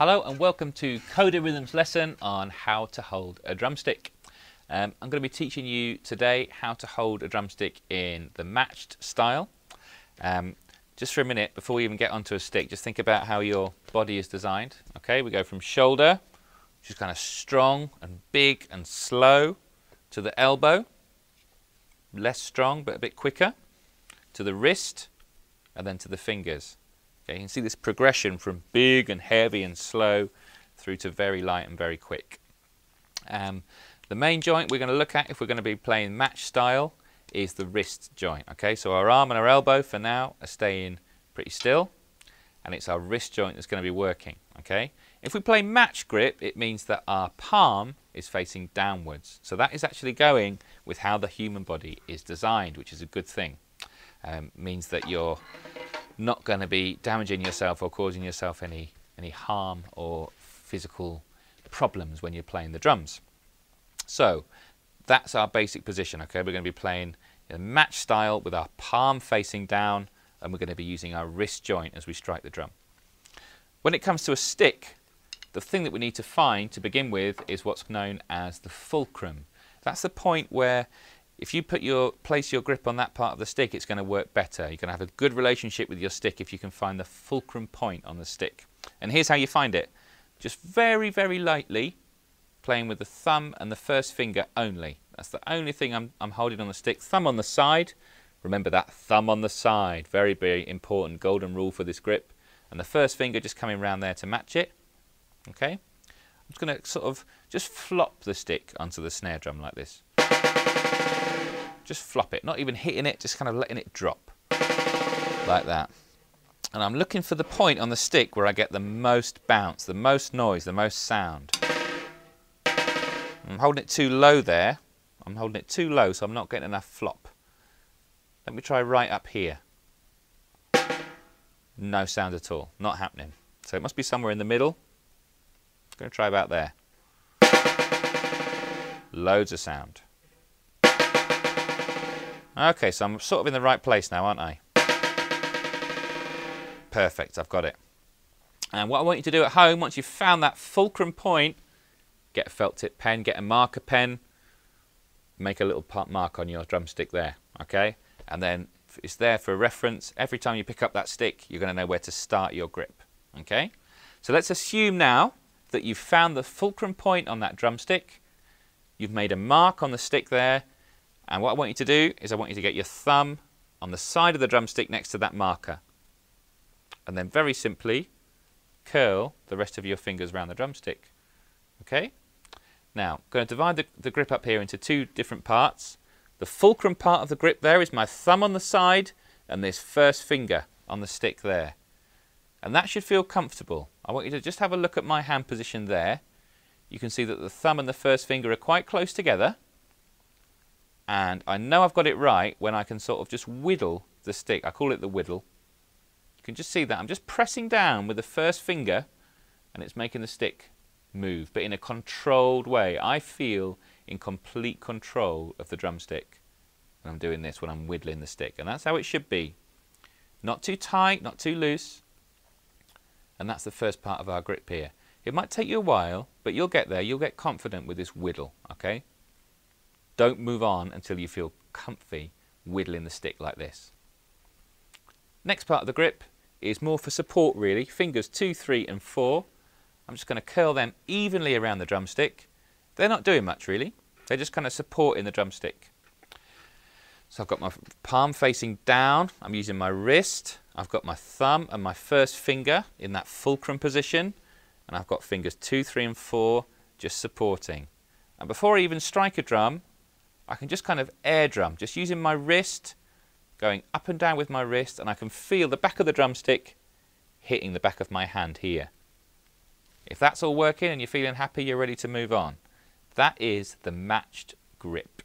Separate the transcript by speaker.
Speaker 1: Hello and welcome to Coda Rhythm's lesson on how to hold a drumstick. I'm going to be teaching you today how to hold a drumstick in the matched style. Just for a minute, before we even get onto a stick, just think about how your body is designed. Okay, we go from shoulder, which is kind of strong and big and slow, to the elbow, less strong but a bit quicker, to the wrist, and then to the fingers. Okay, you can see this progression from big and heavy and slow through to very light and very quick. The main joint we're going to look at if we're going to be playing match style is the wrist joint. Okay, so our arm and our elbow for now are staying pretty still, and it's our wrist joint that's going to be working. Okay, if we play match grip, it means that our palm is facing downwards. So that is actually going with how the human body is designed, which is a good thing. Means that you're not going to be damaging yourself or causing yourself any harm or physical problems when you're playing the drums. So that's our basic position. Okay, we're going to be playing in a match style with our palm facing down, and we're going to be using our wrist joint as we strike the drum. When it comes to a stick, the thing that we need to find to begin with is what's known as the fulcrum. That's the point where if you place your grip on that part of the stick, it's going to work better. You're going to have a good relationship with your stick if you can find the fulcrum point on the stick. And here's how you find it. Just very, very lightly, playing with the thumb and the first finger only. That's the only thing I'm holding on the stick. Thumb on the side. Remember that, thumb on the side. Very, very important golden rule for this grip. And the first finger just coming around there to match it. Okay? I'm just going to sort of just flop the stick onto the snare drum like this. Just flop it, not even hitting it, just kind of letting it drop like that. And I'm looking for the point on the stick where I get the most bounce, the most noise, the most sound. I'm holding it too low there. I'm holding it too low, so I'm not getting enough flop. Let me try right up here. No sound at all, not happening. So it must be somewhere in the middle. I'm going to try about there. Loads of sound. Okay, so I'm sort of in the right place now, aren't I? Perfect, I've got it. And what I want you to do at home, once you've found that fulcrum point, get a felt tip pen, get a marker pen, make a little mark on your drumstick there, okay? And then it's there for reference. Every time you pick up that stick, you're going to know where to start your grip, okay? So let's assume now that you've found the fulcrum point on that drumstick. You've made a mark on the stick there. And what I want you to do is I want you to get your thumb on the side of the drumstick next to that marker. And then very simply curl the rest of your fingers around the drumstick. Okay? Now, I'm going to divide the grip up here into two different parts. The fulcrum part of the grip there is my thumb on the side and this first finger on the stick there. And that should feel comfortable. I want you to just have a look at my hand position there. You can see that the thumb and the first finger are quite close together. And I know I've got it right when I can sort of just whittle the stick. I call it the whittle. You can just see that I'm just pressing down with the first finger and it's making the stick move, but in a controlled way. I feel in complete control of the drumstick when I'm doing this, when I'm whittling the stick. And that's how it should be. Not too tight, not too loose. And that's the first part of our grip here. It might take you a while, but you'll get there. You'll get confident with this whittle, okay? Don't move on until you feel comfy whittling the stick like this. Next part of the grip is more for support really. Fingers 2, 3 and 4. I'm just going to curl them evenly around the drumstick. They're not doing much really. They're just kind of supporting the drumstick. So I've got my palm facing down. I'm using my wrist. I've got my thumb and my first finger in that fulcrum position. And I've got fingers 2, 3 and 4 just supporting. And before I even strike a drum, I can just kind of air drum, just using my wrist, going up and down with my wrist, and I can feel the back of the drumstick hitting the back of my hand here. If that's all working and you're feeling happy, you're ready to move on. That is the matched grip.